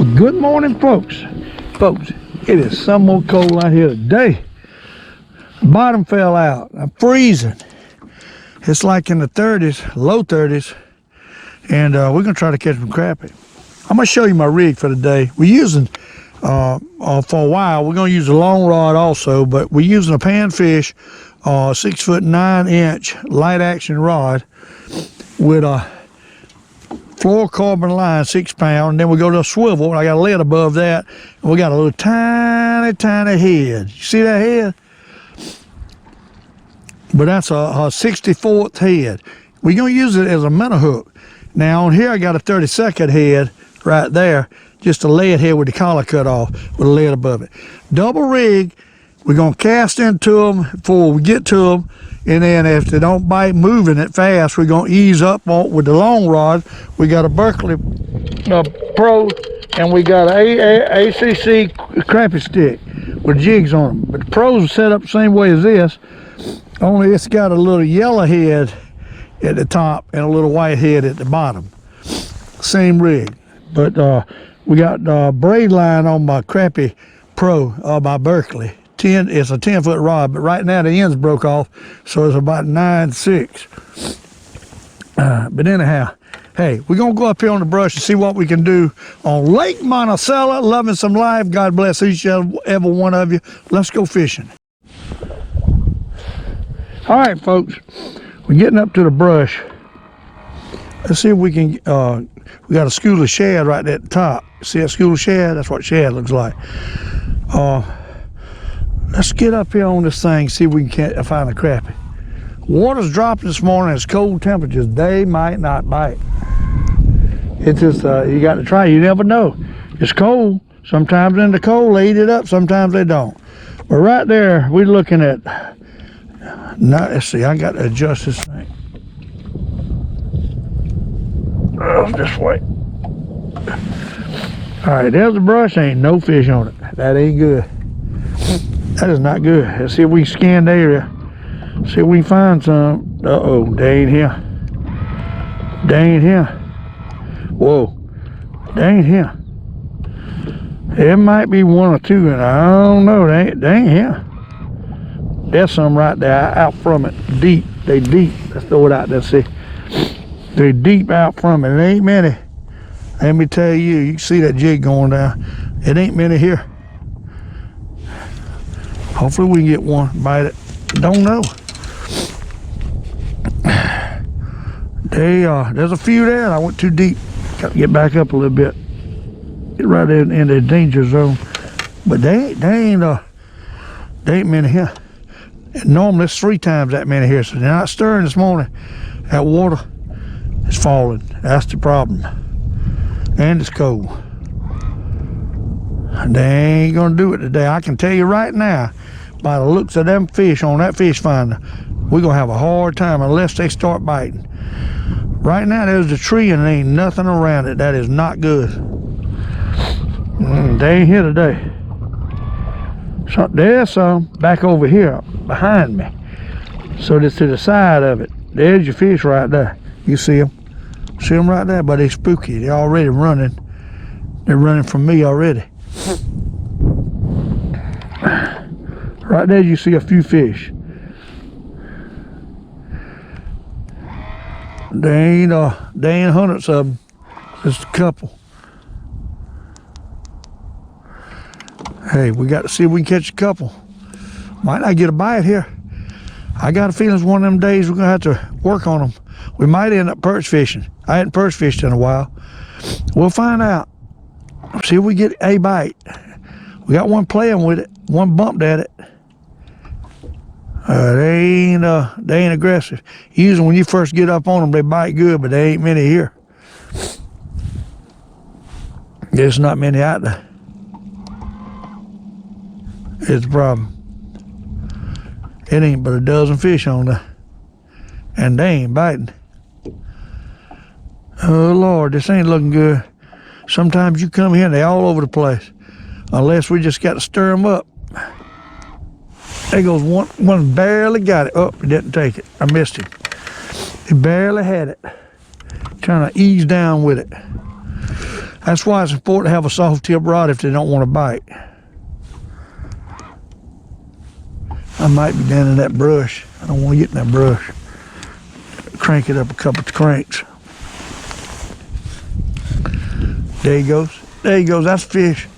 Well, good morning, folks. Folks, it is some more cold out here today. The bottom fell out. I'm freezing. It's like in the 30s, low 30s, and we're gonna try to catch some crappie. I'm gonna show you my rig for the day. We're using, for a while, we're gonna use a long rod also, but we're using a panfish, 6'9" light action rod with a fluorocarbon line, 6 pound, and then we go to a swivel, and I got a lead above that, and we got a little tiny head. You see that head? But that's a 64th head. We're gonna use it as a minnow hook. Now on here I got a 32nd head right there, just a lead head with the collar cut off with a lead above it. Double rig. We're gonna cast into them before we get to them, and then if they don't bite moving it fast, we're gonna ease up on with the long rod. We got a Berkeley Pro, and we got a ACC crappie stick with jigs on them. But the Pros are set up the same way as this, only it's got a little yellow head at the top and a little white head at the bottom. Same rig, but we got braid line on my Crappie Pro, my Berkeley. It's a 10-foot rod, but right now the ends broke off, so it's about 9/6. But anyhow, hey, we're gonna go up here on the brush and see what we can do on Lake Monticello. Loving some life. God bless each and every one of you. Let's go fishing. All right, folks, we're getting up to the brush. Let's see if we can. We got a school of shad right there at the top. See that school of shad? That's what shad looks like. Let's get up here on this thing, see if we can find a crappie. Water's dropping this morning. It's cold temperatures. They might not bite. It's just, you got to try. You never know. It's cold. Sometimes in the cold, they eat it up. Sometimes they don't. But right there, we're looking at, now, let's see, I got to adjust this thing. Oh, this way. All right, there's the brush. Ain't no fish on it. That ain't good. That is not good. Let's see if we can scan the area. See if we can find some. Uh-oh, they ain't here. They ain't here. Whoa, they ain't here. It might be one or two, and I don't know. They ain't here. There's some right there out from it. Deep. They deep. Let's throw it out there, see. They deep out from it. It ain't many. Let me tell you, you can see that jig going down. It ain't many here. Hopefully we can get one, bite it. Don't know. There's a few there, and I went too deep. Got to get back up a little bit. Get right in the danger zone. But they ain't many here. And normally it's 3 times that many here, so they're not stirring this morning. That water is falling. That's the problem. And it's cold. They ain't gonna do it today. I can tell you right now, by the looks of them fish on that fish finder, we're gonna have a hard time unless they start biting. Right now there's the tree and there ain't nothing around it. That is not good. They ain't here today. So there's some back over here behind me. So this to the side of it. There's your fish right there. You see them? See them right there? But they're spooky. They're already running. They're running from me already. Right there you see a few fish. They ain't hundreds of them. Just a couple. Hey, we got to see if we can catch a couple. Might not get a bite here. I got a feeling it's one of them days we're gonna have to work on them. We might end up perch fishing. I hadn't perch fished in a while. We'll find out. See if we get a bite. We got one playing with it. One bumped at it. They ain't aggressive. Usually when you first get up on them, they bite good, but there ain't many here. There's not many out there. It's the problem. It ain't but a dozen fish on there, and they ain't biting. Oh Lord, this ain't looking good. Sometimes you come here and they all over the place, unless we just got to stir them up. There goes one barely got it. Oh, he didn't take it. I missed him. He barely had it. Trying to ease down with it. That's why it's important to have a soft tip rod if they don't want to bite. I might be down in that brush. I don't want to get in that brush. Crank it up a couple of cranks. There he goes. There he goes. That's fish.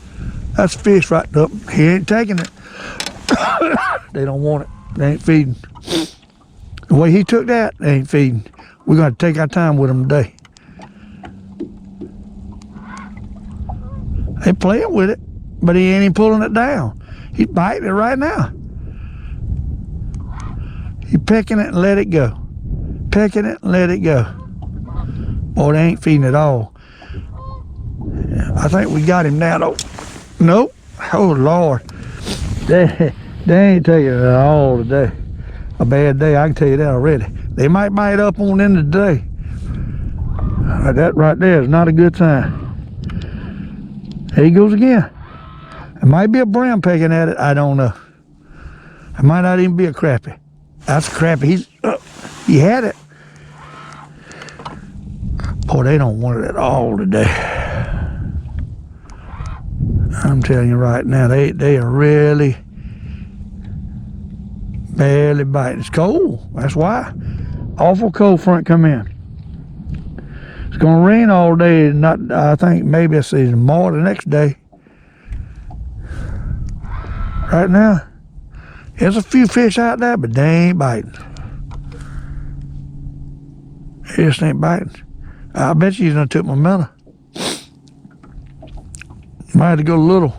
That's fish right up. He ain't taking it. They don't want it. They ain't feeding. The way he took that, they ain't feeding. We're going to take our time with him today. They playing with it, but he ain't even pulling it down. He's biting it right now. He's pecking it and let it go. Pecking it and let it go. Boy, they ain't feeding at all. I think we got him now, though. Nope. Oh, Lord. They ain't taking it at all today. A bad day, I can tell you that already. They might bite up on the end of the day. That right there is not a good sign. There he goes again. It might be a brown pecking at it. I don't know. It might not even be a crappie. That's a crappie. He had it. Boy, they don't want it at all today. I'm telling you right now, they are really barely biting. It's cold. That's why. Awful cold front come in. It's gonna rain all day. Not, I think maybe it's more the next day. Right now, there's a few fish out there, but they ain't biting. They just ain't biting. I bet you done took my minnow. Might have to go a little.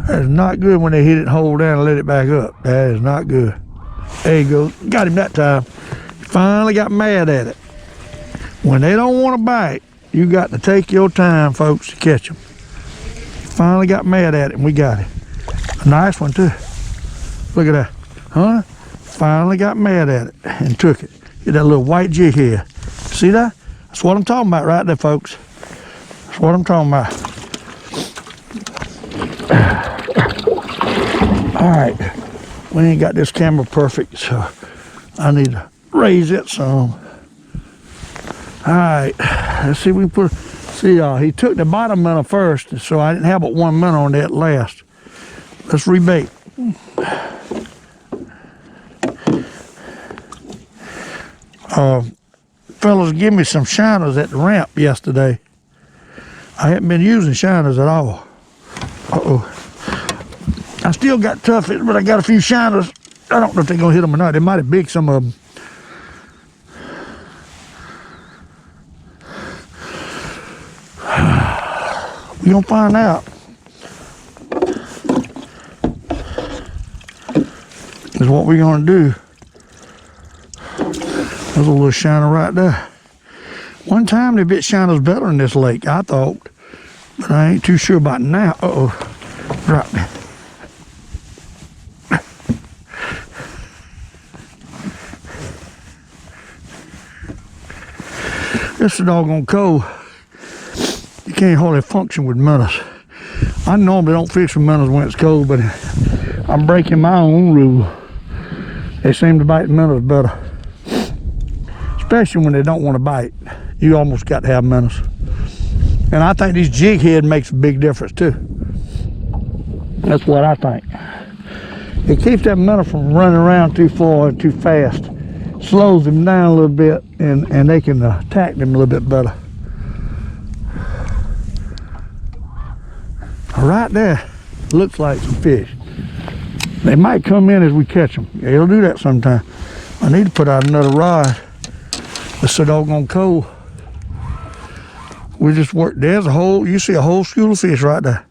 That's not good when they hit it and hold down and let it back up. That is not good. There you go. Got him that time. Finally got mad at it. When they don't want to bite, you got to take your time, folks, to catch them. Finally got mad at it and we got it. A nice one too. Look at that. Huh? Finally got mad at it and took it. Get that little white jig here. See that? That's what I'm talking about right there, folks. That's what I'm talking about. All right. We ain't got this camera perfect, so I need to raise it some. All right. Let's see if we can put... See, he took the bottom minnow first, so I didn't have but one minnow on that last. Let's rebait. Fellas give me some shiners at the ramp yesterday. I haven't been using shiners at all. I still got toughies, but I got a few shiners. I don't know if they're gonna hit them or not. They might have big, some of them. We're gonna find out. Is what we're gonna do. There's a little shiner right there. One time they bit shiners better in this lake, I thought. But I ain't too sure about now. Right there. This is doggone cold. You can't hardly function with minnows. I normally don't fish with minnows when it's cold, but I'm breaking my own rule. They seem to bite minnows better. Especially when they don't want to bite. You almost got to have minnows. And I think these jig head makes a big difference too. That's what I think. It keeps that minnow from running around too far and too fast. Slows them down a little bit, and they can attack them a little bit better. Right there, looks like some fish. They might come in as we catch them. Yeah, it'll do that sometime. I need to put out another rod. It's so doggone cold. We just work. There's a whole, you see a whole school of fish right there.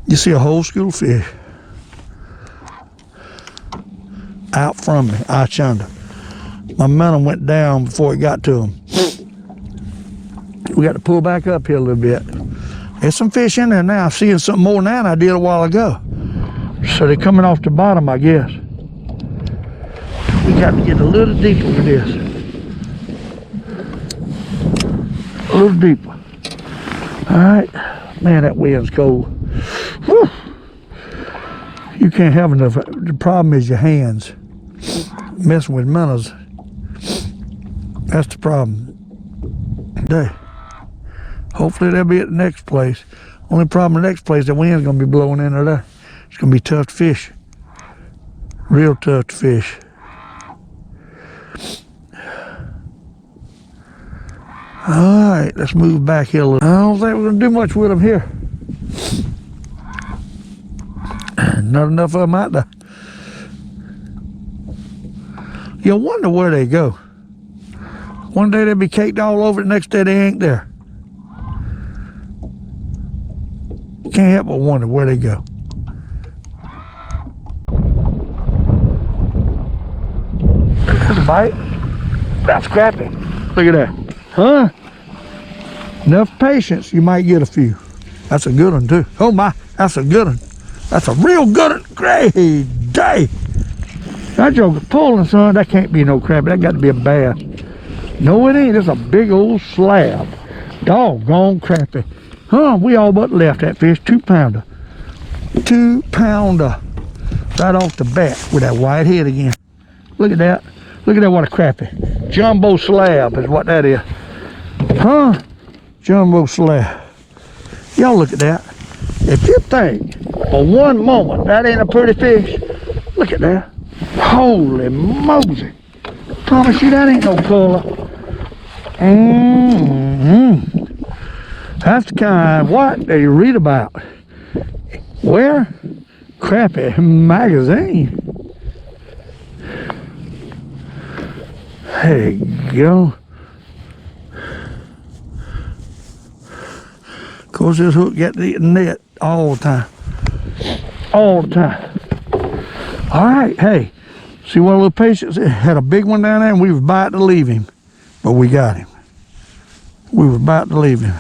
You see a whole school of fish. Out from me, out yonder. My minnow went down before it got to them. We got to pull back up here a little bit. There's some fish in there now. I'm seeing something more now than I did a while ago. So they're coming off the bottom, I guess. We got to get a little deeper with this. A little deeper. All right. Man, that wind's cold. Whew. You can't have enough. The problem is your hands. Messing with minnows. That's the problem. Today. Hopefully they'll be at the next place. Only problem the next place, the wind's gonna be blowing into there. It's gonna be tough to fish. Real tough to fish. All right, let's move back here a little. I don't think we're gonna do much with them here. Not enough of them out there. You wonder where they go. One day they'll be caked all over, the next day they ain't there. Can't help but wonder where they go. That's a bite. That's crappie. Look at that. Huh? Enough patience, you might get a few. That's a good one too. Oh my, that's a good one. That's a real good one. Great day. That joker's pulling, son. That can't be no crappie. That got to be a bass. No, it ain't. It's a big old slab. Doggone crappie. Huh, we all but left that fish. 2-pounder. 2-pounder. Right off the bat with that white head again. Look at that. Look at that, what a crappie. Jumbo slab is what that is. Huh? Jumbo slab. Y'all look at that. If you think for one moment that ain't a pretty fish, look at that. Holy Moses. Promise you that ain't no color. That's the kind what they read about. Where? Crappie magazine. There you go. Of course, this hook got the net all the time. All the time. All right, hey. See what a little patience? It had a big one down there and we was about to leave him. But we got him. We was about to leave him.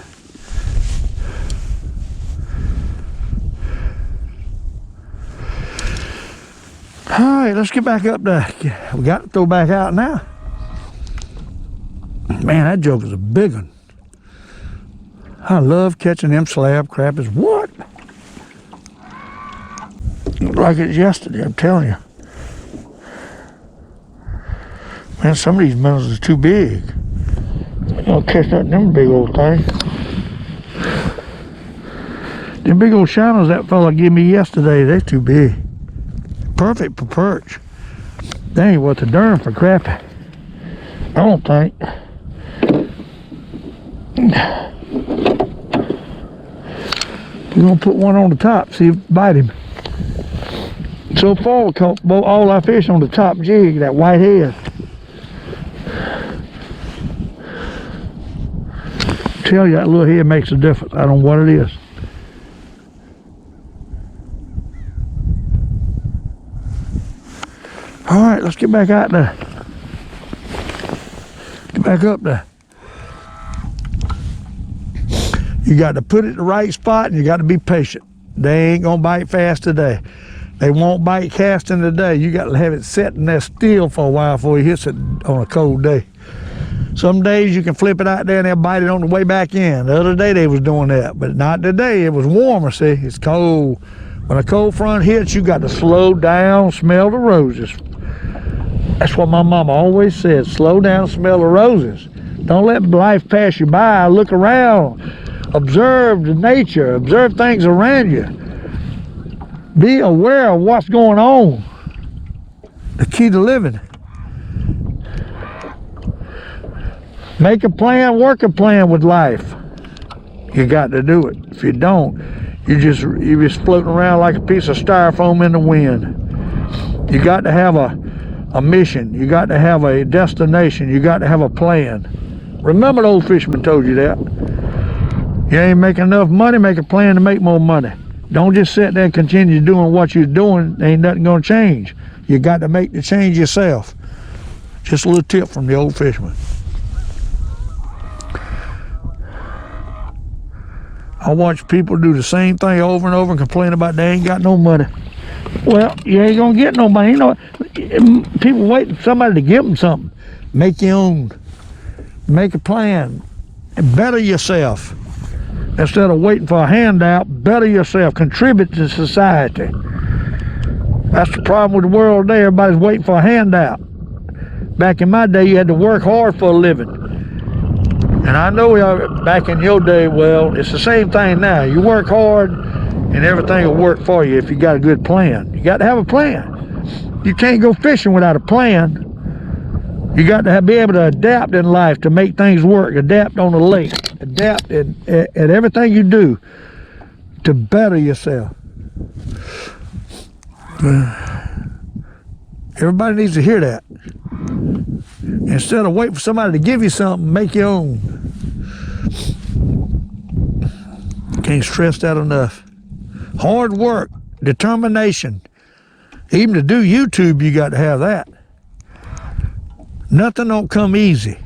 All right, let's get back up there. We got to throw back out now. Man, that joker's a big one. I love catching them slab crappies. What? Looked like it's yesterday, I'm telling you. Man, some of these minnows are too big. I'm gonna catch that them big old thing. Them big old shiners that fella gave me yesterday, they're too big. Perfect for perch. They ain't worth the darn for crappie. I don't think. We're gonna put one on the top, see if it bite him. So far we caught all our fish on the top jig, that white head. Tell you that little head makes a difference. I don't know what it is. All right, let's get back out there. Get back up there. You got to put it in the right spot and you got to be patient. They ain't gonna bite fast today. They won't bite casting today. You got to have it sitting there still for a while before he hits it on a cold day. Some days you can flip it out there and they'll bite it on the way back in. The other day they was doing that, but not today. It was warmer, see? It's cold. When a cold front hits, you got to slow down, smell the roses. That's what my mama always said, slow down, smell the roses. Don't let life pass you by. Look around, observe the nature, observe things around you. Be aware of what's going on. The key to living. Make a plan, work a plan with life. You got to do it. If you don't, you're just floating around like a piece of styrofoam in the wind. You got to have a mission. You got to have a destination. You got to have a plan. Remember the old fisherman told you that. You ain't making enough money, make a plan to make more money. Don't just sit there and continue doing what you're doing. Ain't nothing gonna change. You got to make the change yourself. Just a little tip from the old fisherman. I watch people do the same thing over and over and complain about they ain't got no money. Well, you ain't gonna get no money. You know, people waiting for somebody to give them something. Make your own. Make a plan. And better yourself. Instead of waiting for a handout, better yourself. Contribute to society. That's the problem with the world today. Everybody's waiting for a handout. Back in my day, you had to work hard for a living. And I know back in your day, well, it's the same thing now. You work hard and everything will work for you if you got a good plan. You got to have a plan. You can't go fishing without a plan. You got to be able to adapt in life to make things work. Adapt on the lake. Adapt at everything you do to better yourself. Everybody needs to hear that. Instead of waiting for somebody to give you something, make your own. Can't stress that enough. Hard work, determination. Even to do YouTube, you got to have that. Nothing don't come easy.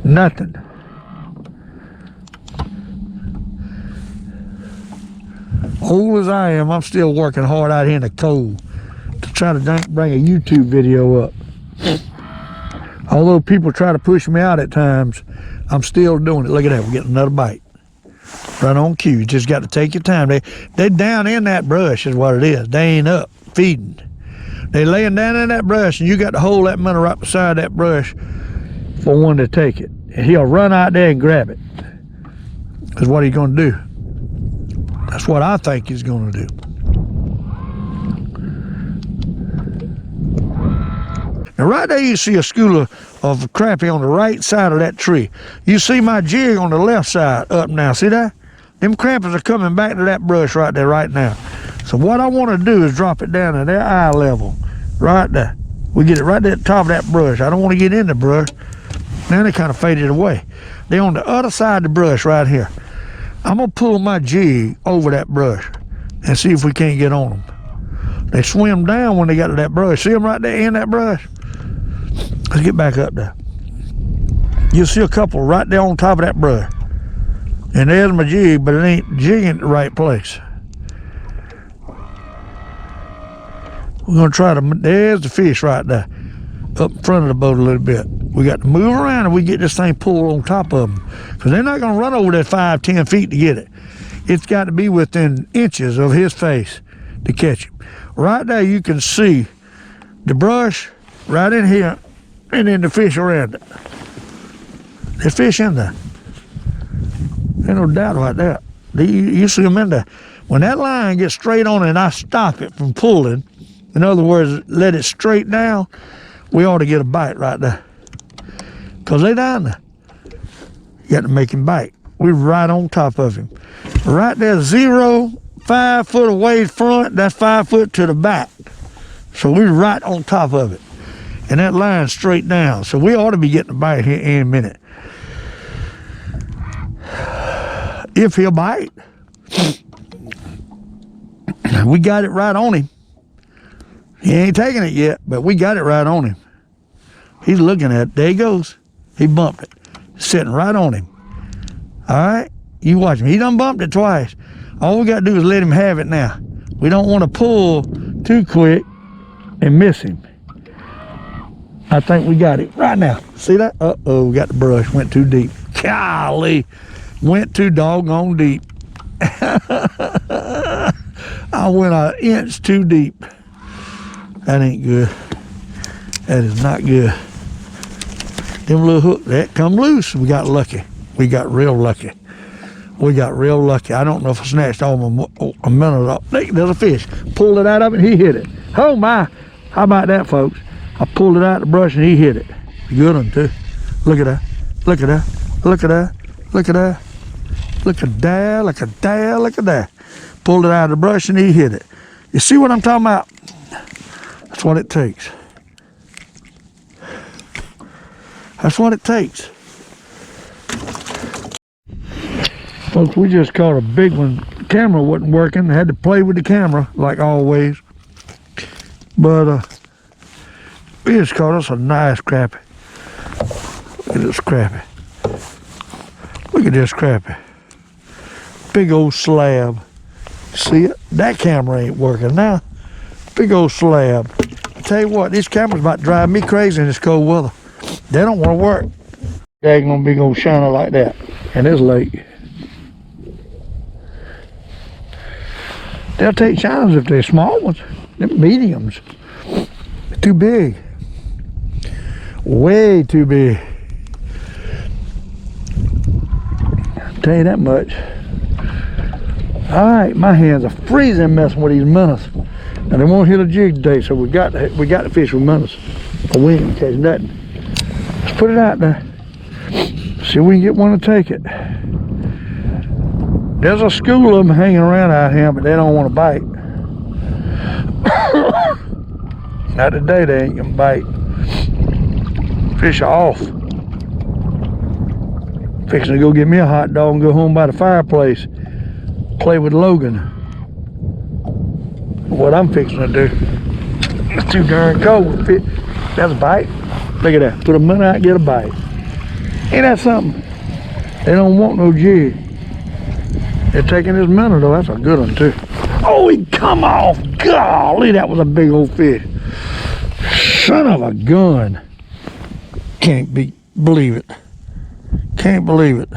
Nothing. Old as I am, I'm still working hard out here in the cold to try to bring a YouTube video up. Although people try to push me out at times, I'm still doing it. Look at that, we're getting another bite. Right on cue, you just got to take your time. They're down in that brush is what it is. They ain't up feeding. They laying down in that brush, and you got to hold that minnow right beside that brush for one to take it. And he'll run out there and grab it. Because what he's going to do. That's what I think he's going to do. Now right there you see a school of crappie on the right side of that tree. You see my jig on the left side up now. See that? Them crappies are coming back to that brush right there right now. So what I want to do is drop it down to their eye level. Right there. We get it right there at the top of that brush. I don't want to get in the brush. Now they kind of faded away. They're on the other side of the brush right here. I'm going to pull my jig over that brush and see if we can't get on them. They swim down when they got to that brush. See them right there in that brush? Let's get back up there. You'll see a couple right there on top of that brush. And there's my jig, but it ain't jigging the right place. We're going to try to, there's the fish right there, up in front of the boat a little bit. We got to move around and we get this thing pulled on top of them. Because they're not going to run over that 5-10 feet to get it. It's got to be within inches of his face to catch him. Right there you can see the brush right in here and then the fish around it. There's fish in there. There's no doubt about that. You see them in there. When that line gets straight on and I stop it from pulling, in other words, let it straight down, we ought to get a bite right there. Because they down there. You got to make him bite. We're right on top of him. Right there, 5 foot away front, that's 5 foot to the back. So we're right on top of it. And that line's straight down. So we ought to be getting a bite here in a minute. If he'll bite. We got it right on him. He ain't taking it yet, but we got it right on him. He's looking at it. There he goes. He bumped it. Sitting right on him. All right? You watch him. He done bumped it twice. All we got to do is let him have it now. We don't want to pull too quick and miss him. I think we got it right now. See that? Uh-oh, we got the brush. Went too deep. Golly. Went too doggone deep. I went an inch too deep. That ain't good. That is not good. Them little hook, that come loose. We got lucky. We got real lucky. We got real lucky. I don't know if I snatched all a minute off. There's a fish. Pulled it out of it, he hit it. Oh my. How about that, folks? I pulled it out of the brush and he hit it. Good one too. Look at that. Look at that. Look at that. Look at that. Look at that. Look at that. Look at that. Pulled it out of the brush and he hit it. You see what I'm talking about? That's what it takes. That's what it takes. Folks, we just caught a big one. The camera wasn't working. I had to play with the camera like always. But we just caught us a nice crappie. Look at this crappie. Look at this crappie. Big old slab. See it? That camera ain't working now. Big old slab. I tell you what, these cameras about to drive me crazy in this cold weather. They don't want to work. Daggone big old shiner like that. And this lake. They'll take shiners if they're small ones. They're mediums. They're too big. Way too big. I'll tell you that much. All right, my hands are freezing messing with these minnows. And they won't hit a jig today, so we got to fish with minnows. Or we ain't catch nothing. Let's put it out there. See if we can get one to take it. There's a school of them hanging around out here, but they don't want to bite. Not today, they ain't gonna bite. Fish are off. Fixing to go get me a hot dog and go home by the fireplace. Play with Logan. What I'm fixing to do. It's too darn cold. That's a bite. Look at that. Put a minnow out, get a bite. Ain't that something? They don't want no jig. They're taking this minnow though. That's a good one too. Oh, he come off. Golly, that was a big old fish. Son of a gun. Can't believe it. Can't believe it.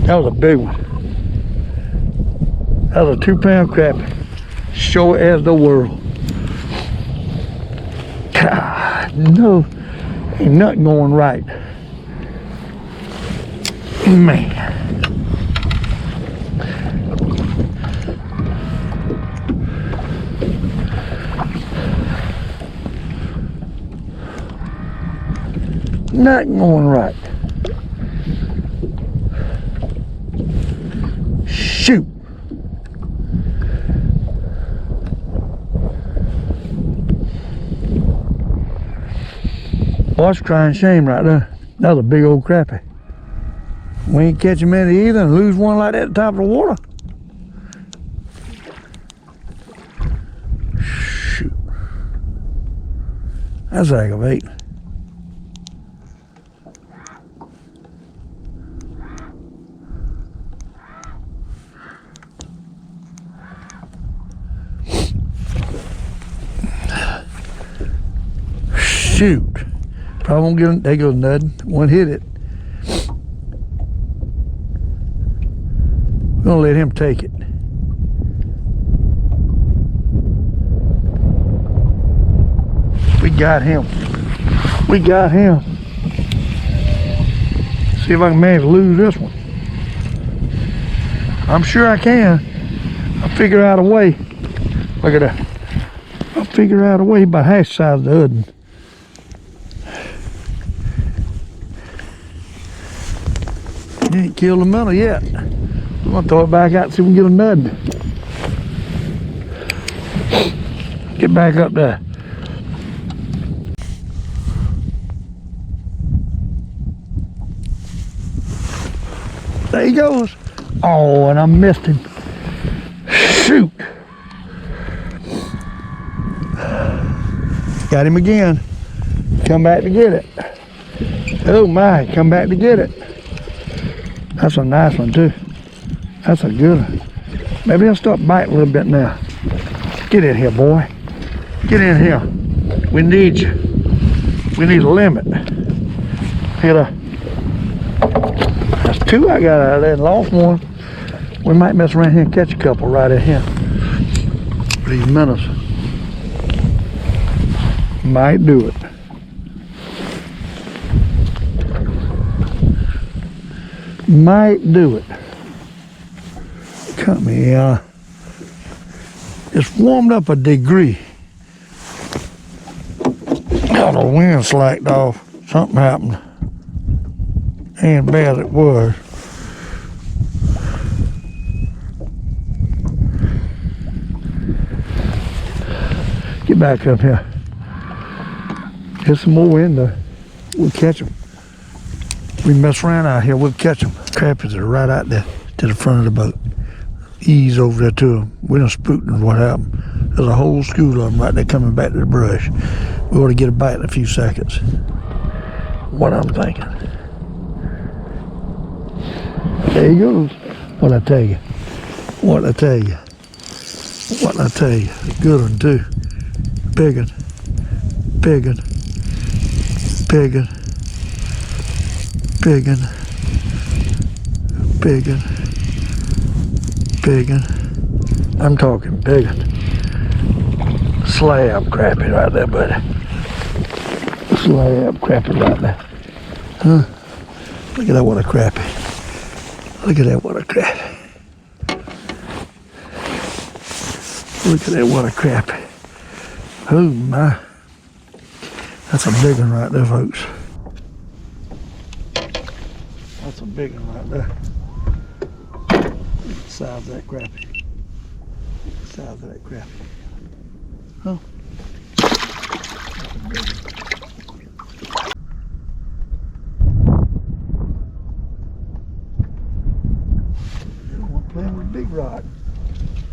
That was a big one. That was a 2-pound crappie. Sure as the world. God, no. Ain't nothing going right. Man. Nothing going right. Shoot. Boy, that's crying shame right there. That was a big old crappie. We ain't catching many either and lose one like that at the top of the water. Shoot. That's aggravating. Shoot. Probably won't get him. There goes nothing. One hit it. We're gonna let him take it. We got him. We got him. See if I can manage to lose this one. I'm sure I can. I'll figure out a way. Look at that. I'll figure out a way about half the size of the other one. He ain't killed the minnow yet. I'm gonna throw it back out and see if we can get a nut. Get back up there. There he goes. Oh, and I missed him. Shoot. Got him again. Come back to get it. Oh my, come back to get it. That's a nice one too. That's a good one. Maybe I'll start biting a little bit now. Get in here, boy. Get in here. We need you. We need a limit. Hit a. That's two I got out of there and lost one. We might mess around here and catch a couple right in here. These minnows. Might do it. Might do it. Come here. It's warmed up a degree. Oh, the wind slacked off. Something happened. Ain't bad as it was. Get back up here. Get some more wind though. We'll catch them. We mess around out here, we'll catch them. Crappies are right out there to the front of the boat. Ease over there to them. We done spooked them what happened. There's a whole school of them right there coming back to the brush. We ought to get a bite in a few seconds. What I'm thinking. There he goes. What'd I tell you? What'd I tell you? What'd I tell you? Good one too. Big one. Big one. Big one. Big one. Big one. Big one. I'm talking big one. Slab crappie right there, buddy. Slab crappie right there. Huh? Look at that, what a crappie. Look at that, what a crappie. Look at that, what a crappie. Oh my. That's a big one right there, folks. That's a big one right there. Look at the size of that crappie. Look at the size of that crappie. Huh? That's a big one. We're playing with big rod.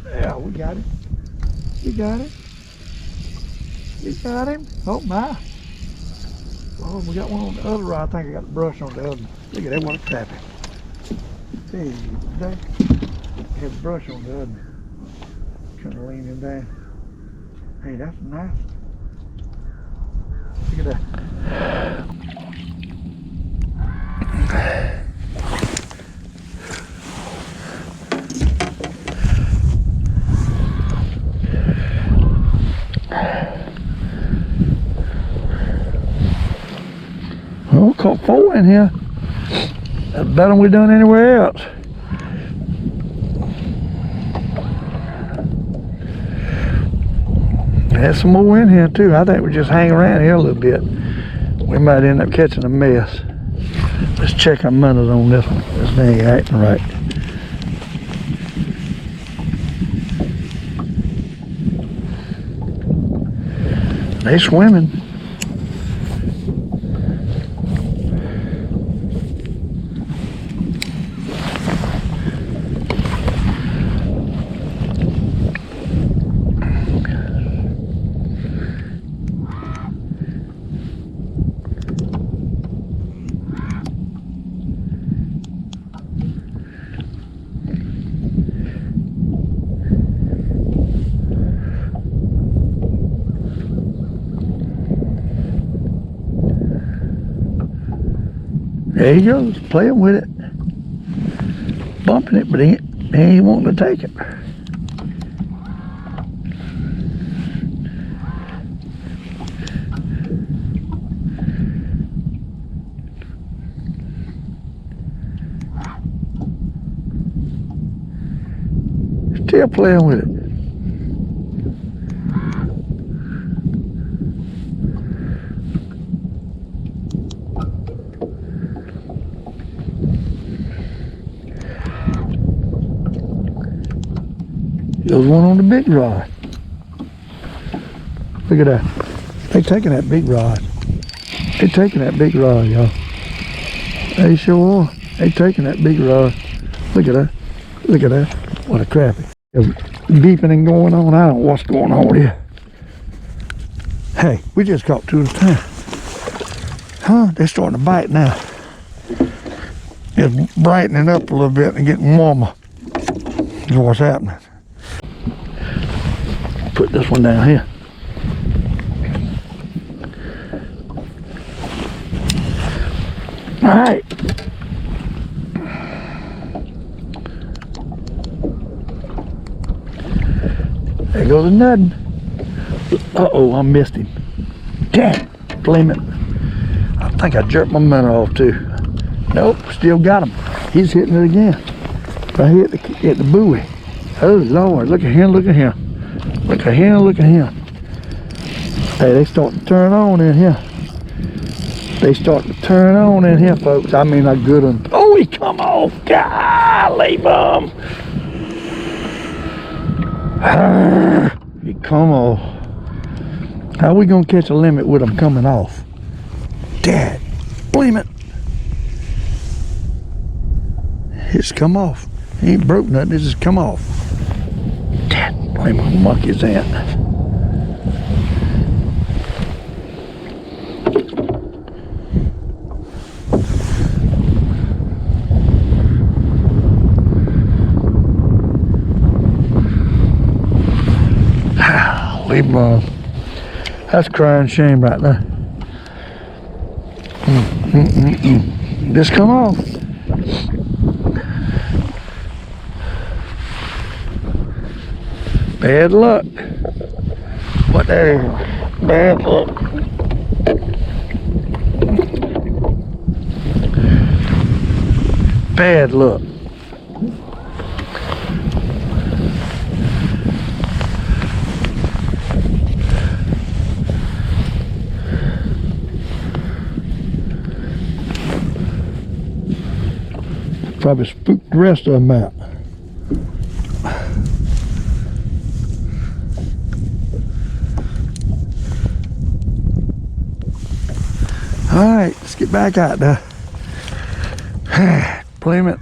Yeah, we got him. We got him. We got him. Oh my. Oh, we got one on the other rod. I think I got the brush on the other one. Look at that, what a crappie. Hey, there. I have the brush on the other one. Trying to lean him down. Hey, that's nice. Look at that. Well, caught 4 in here. That's better than we done anywhere else. There's some more in here too. I think we just hang around here a little bit. We might end up catching a mess. Let's check our minnows on this one. This thing ain't acting right. They swimming. There he goes, playing with it. Bumping it, but he ain't wanting to take it. Still playing with it. There's one on the big rod. Look at that. They taking that big rod. They taking that big rod, y'all. They sure are. They taking that big rod. Look at that. Look at that. What a crappie. There's beeping and going on. I don't know what's going on here. Hey, we just caught 2 at a time. Huh? They're starting to bite now. It's brightening up a little bit and getting warmer. That's what's happening. Put this one down here. All right. There goes a nutting. Uh-oh, I missed him. Damn, blame it. I think I jerked my minnow off too. Nope, still got him. He's hitting it again. Right here at the buoy. Oh Lord, look at him, look at him. Look at him, look at him. Hey, they starting to turn on in here. They starting to turn on in here, folks. I mean, a good one. Oh, he come off. Golly, bum. He come off. How we gonna catch a limit with him coming off? Dad, blame it. It's come off. He ain't broke nothing, it's just come off. Dad, blame my monkey's at. Leave that's crying shame right there. This come off. Bad luck. What there? Bad luck. Bad luck. Probably spooked the rest of them out. All right, let's get back out there. Plymouth,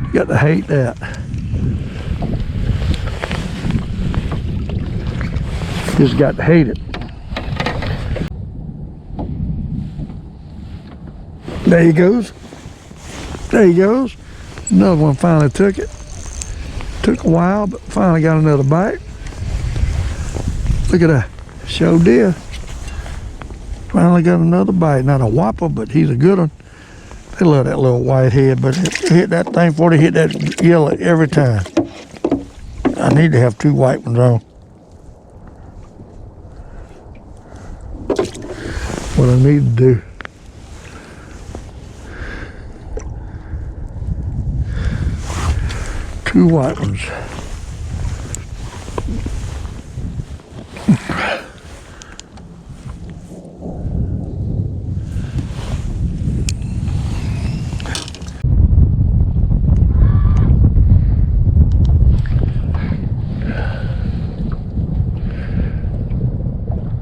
you got to hate that. Just got to hate it. There he goes. There he goes. Another one finally took it. Took a while, but finally got another bite. Look at that. Sure did. Finally got another bite. Not a whopper, but he's a good one. They love that little white head, but hit that thing before they hit that yellow every time. I need to have 2 white ones on. What I need to do. Two white ones.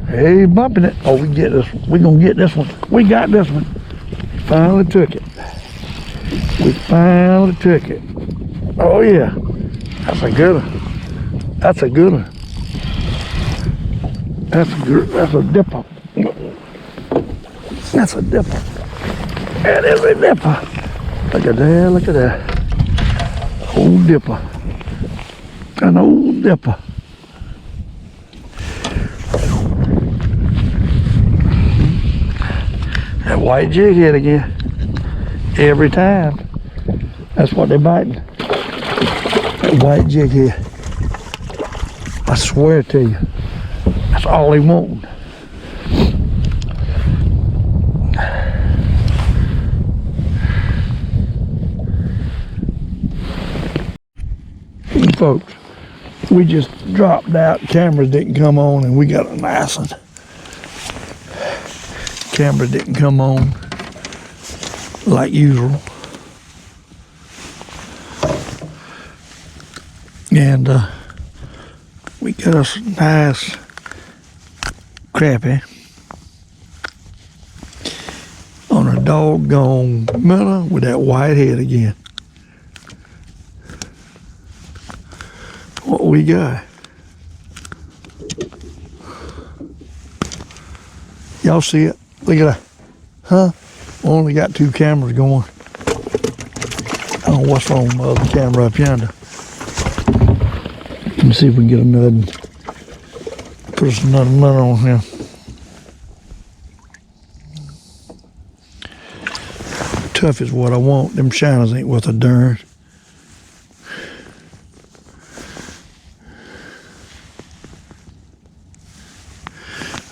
Hey, bumping it. Oh, we get this. We gonna get this one. We got this one. Finally took it. We finally took it. Oh yeah, that's a good one. That's a good one. That's a dipper. That's a dipper. That is a dipper. Look at that. Look at that. Old dipper. An old dipper. That white jig head again. Every time. That's what they're biting. That white jig head. I swear to you. That's all they want. Folks, we just dropped out. Cameras didn't come on, and we got a nice one. Camera didn't come on like usual. And we got us a nice crappie on a doggone minnow with that white head again. What we got? Y'all see it? Look at that. Huh? We only got 2 cameras going. I don't know what's wrong with my other camera up yonder. Let me see if we can get another one. Put us another minnow on here. Tough is what I want. Them shiners ain't worth a darn.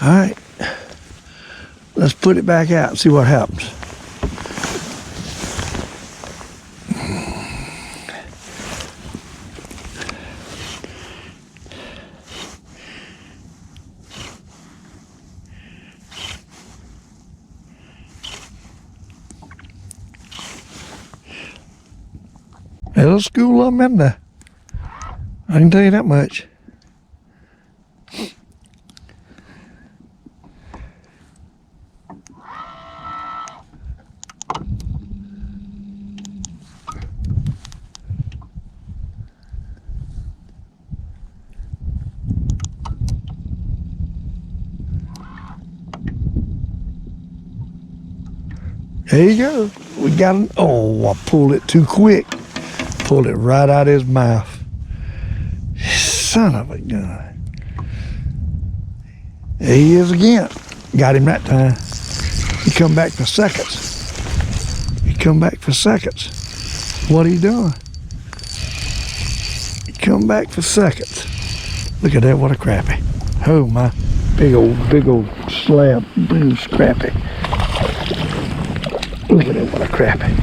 All right. Let's put it back out and see what happens. It'll school them in there. I can tell you that much. There you go. We got him. Oh, I pulled it too quick. Pulled it right out of his mouth. Son of a gun. There he is again. Got him that time. He come back for seconds. He come back for seconds. What are you doing? He come back for seconds. Look at that, what a crappie. Oh my, big old slab, blue crappie. Look at that, what a crappie.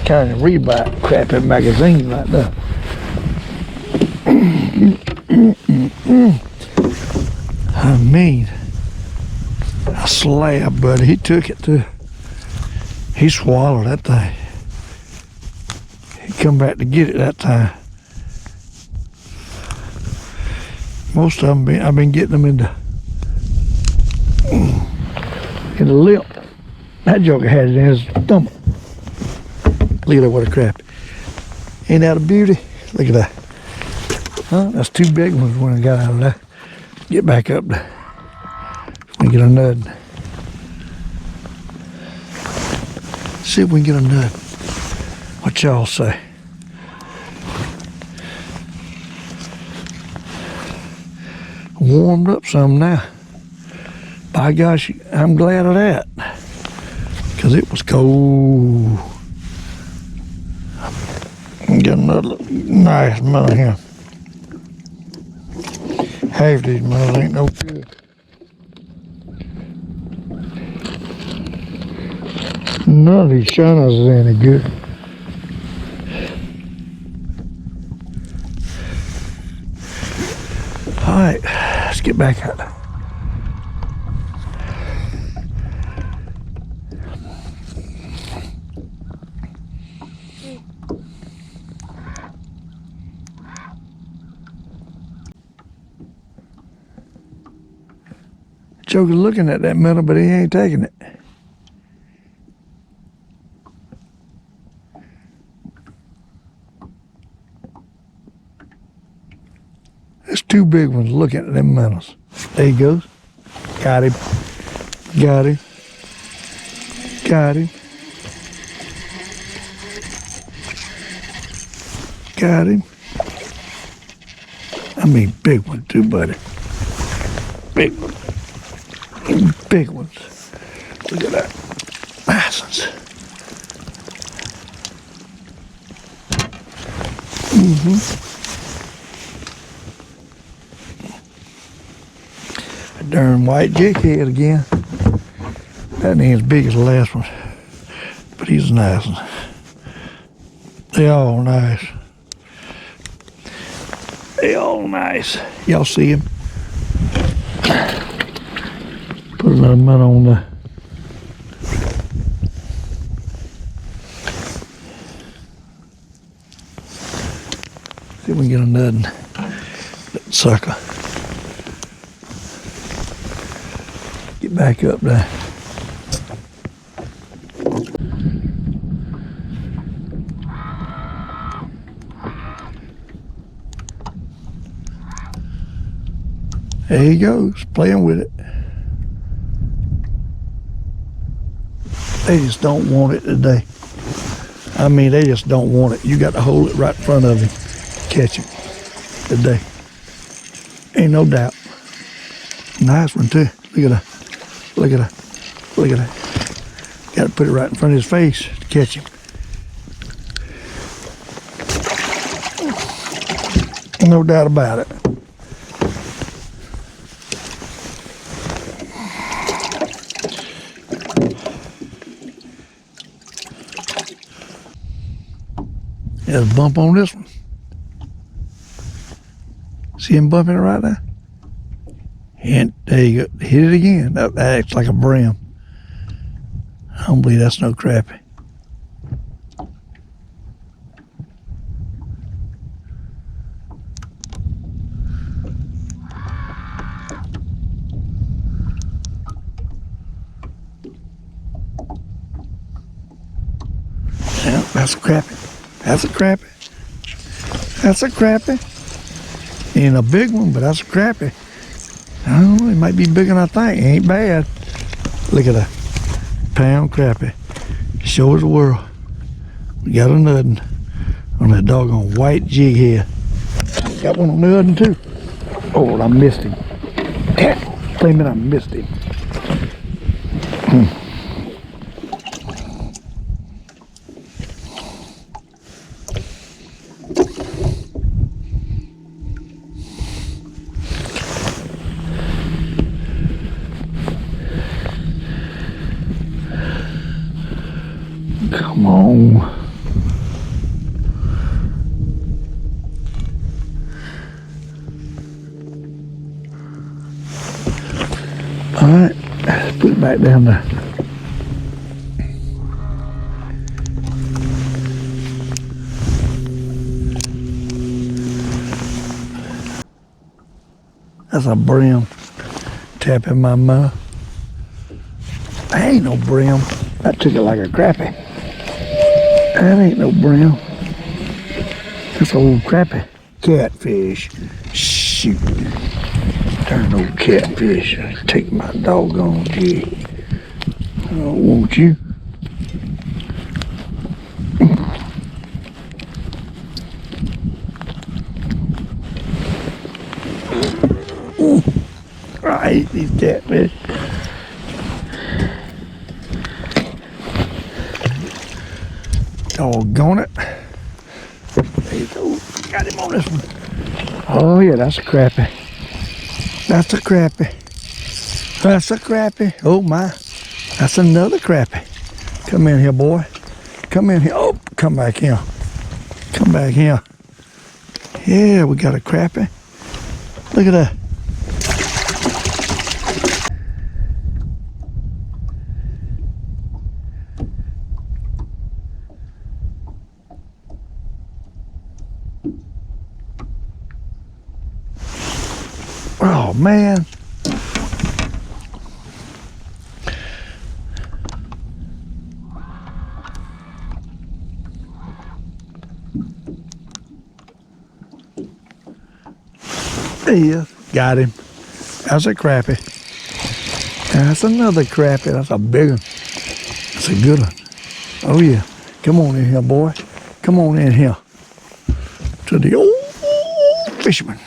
kind of rebuy crappie magazine like that. I mean, a slab, buddy. He took it too. He swallowed that thing. He come back to get it that time. Most of them, I've been getting them in the lip. That joker had it in his stomach. Look at that, what a crap. Ain't that a beauty? Look at that. Huh? That's two big ones when I got out of that. Get back up there. We get a nut. See if we can get a nut. What y'all say? Warmed up some now. By gosh, I'm glad of that. Because it was cold. Get another nice minnow here. Half these minnows ain't no good. None of these shiners is any good. Alright, let's get back out. Joker's looking at that minnow, but he ain't taking it. There's two big ones looking at them minnows. There he goes. Got him. Got him. Got him. Got him. I mean, big one too, buddy. Big one. Big ones. Look at that. Nice ones. A darn white jigghead again. That ain't as big as the last one, but he's a nice one. They all nice. They all nice. Y'all see him? Put another minnow on there. See if we can get another little sucker. Get back up there. There he goes, playing with it. They just don't want it today. I mean, they just don't want it. You got to hold it right in front of him. Catch him today. Ain't no doubt. Nice one too. Look at that. Look at that. Look at that. Got to put it right in front of his face to catch him. No doubt about it. There's a bump on this one. See him bumping it right there? And there you go. Hit it again. That acts like a brim. I don't believe that's no crappie. Yeah, that's a crappie. That's a crappie. That's a crappie. Ain't a big one, but that's a crappie. I don't know, it might be bigger than I think. It ain't bad. Look at that. Pound crappie. Shows the world. We got another on that doggone white jig here. Got one on the other too. Oh, I missed him. Claiming I missed him. Come on. All right, put it back down there. That's a brim tapping my mouth. That ain't no brim. That took it like a crappie. That ain't no brim. That's old crappie. Catfish. Shoot. Darn old catfish. Take my doggone jig. I don't want you. I hate these catfish. Doggone it. There you go. Got him on this one. Oh yeah, that's a crappie. That's a crappie. That's a crappie. Oh my. That's another crappie. Come in here, boy. Come in here. Oh, come back here. Come back here. Yeah, we got a crappie. Look at that. Oh man. There he is. Got him. That's a crappie. That's another crappie. That's a big one. That's a good one. Oh yeah. Come on in here, boy. Come on in here. To the Old Fisherman.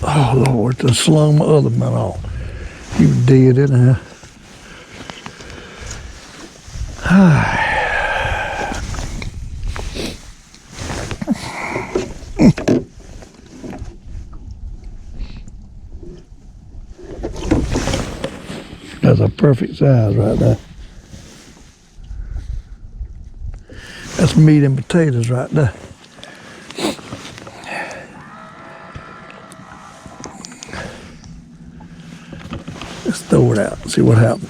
Oh Lord, to slung my other man off. He was dead in there. That's a perfect size right there. That's meat and potatoes right there. Let's throw it out and see what happens.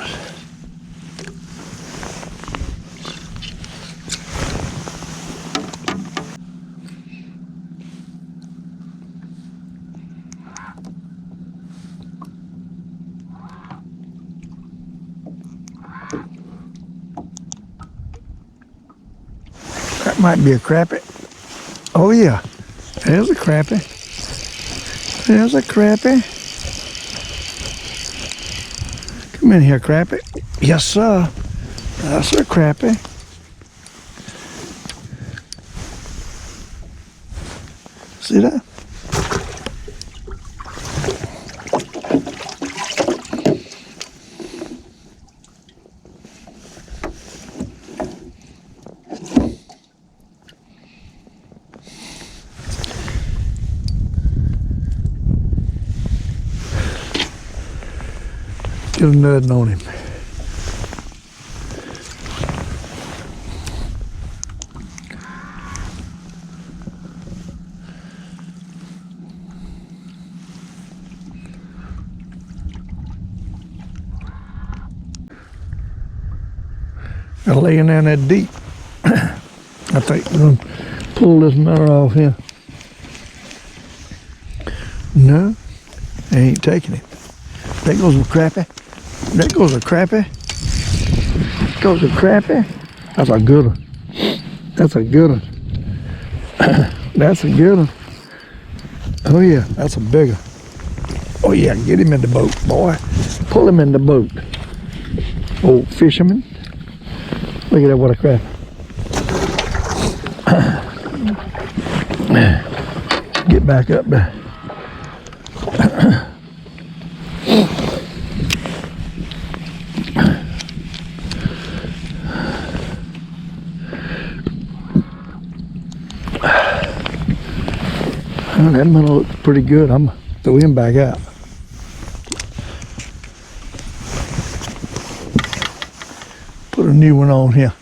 That might be a crappie. Oh yeah, there's a crappie. There's a crappie. Come in here, crappie. Yes, sir. That's a crappie. See that? Get a nut on him. They're laying down that deep. I think we're going to pull this nut off here. No, they ain't taking it. There goes a crappie. There goes a crappie. Goes a crappie. That's a good one. That's a good one. That's a good one. Oh yeah, that's a big one. Oh yeah, get him in the boat, boy. Pull him in the boat. Old Fisherman. Look at that, what a crappie. Get back up there. Oh, that minnow looks pretty good. I'm gonna throw him back out. Put a new one on here.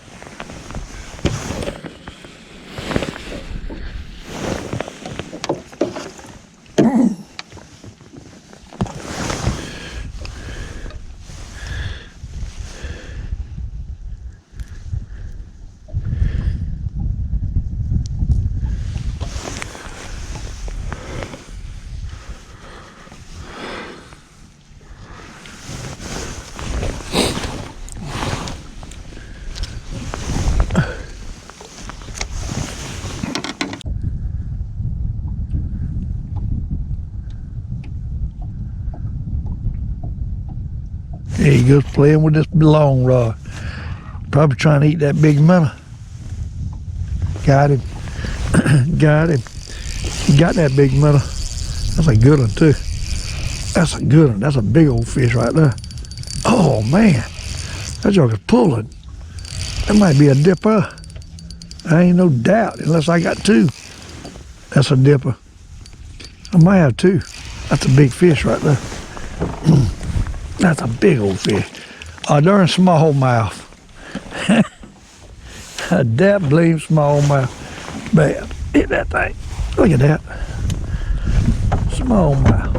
There he goes playing with this long rod. Probably trying to eat that big minnow. Got him. Got him. He got that big minnow. That's a good one too. That's a good one. That's a big old fish right there. Oh man, that jug is pulling. That might be a dipper. I ain't no doubt, unless I got two. That's a dipper. I might have two. That's a big fish right there. That's a big old fish. A darn smallmouth. A damn blame smallmouth. Man, hit that thing. Look at that. Smallmouth.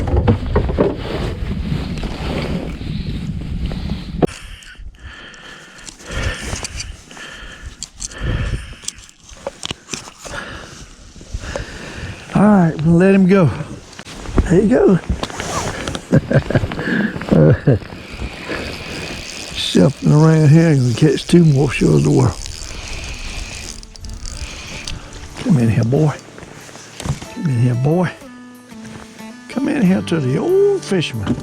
All right, we'll let him go. There you go. Shuffling around here and we catch two more, show the world. Come in here, boy. Come in here, boy. Come in here to the Old Fisherman.